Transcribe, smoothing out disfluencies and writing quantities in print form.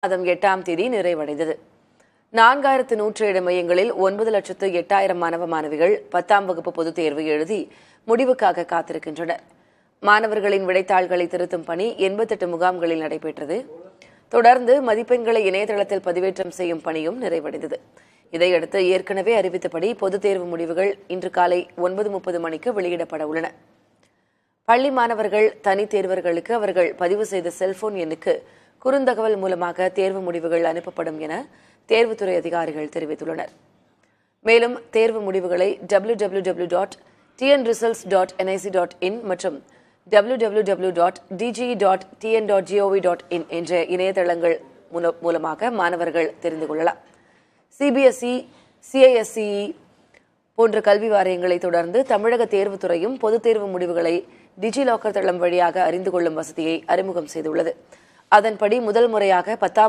மாதம் 8ஆம் தேதி நிறைவடைந்தது. 4107 மையங்களில் 9,08,000 மாணவ மாணவிகள் 10ஆம் வகுப்பு பொதுத் தேர்வு எழுதி முடிவுக்காக காத்திருக்கின்றனர். மாணவர்களின் விடைத்தாள்களை திருத்தும் பணி 88 முகாம்களில் நடைபெற்றது. தொடர்ந்து மதிப்பெண்களை இணையதளத்தில் பதிவேற்றம் செய்யும் பணியும் நிறைவடைந்தது. இதையடுத்து ஏற்கனவே அறிவித்தபடி பொதுத் தேர்வு முடிவுகள் இன்று காலை 9:30 மணிக்கு வெளியிடப்பட உள்ளன. பள்ளி மாணவர்கள் தனித் தேர்வர்களுக்கு அவர்கள் பதிவு செய்த செல்போன் எண்ணுக்கு குறுந்தகவல் மூலமாக தேர்வு முடிவுகள் அனுப்பப்படும் என தேர்வுத்துறை அதிகாரிகள் தெரிவித்துள்ளனர். மேலும் தேர்வு முடிவுகளை www.tnresults.nic.in மற்றும் www.dge.tn.gov.in என்ற இணையதளங்கள் மூலமாக மாணவர்கள் தெரிந்து கொள்ளலாம். சிபிஎஸ்இ, சிஐஎஸ்இ போன்ற கல்வி வாரியங்களை தொடர்ந்து தமிழக தேர்வுத்துறையும் பொதுத் தேர்வு முடிவுகளை டிஜிலாக்கர் தளம் வழியாக அறிந்து கொள்ளும் வசதியை அறிமுகம் செய்துள்ளது. அதன்படி முதல் முறையாக 10ஆம்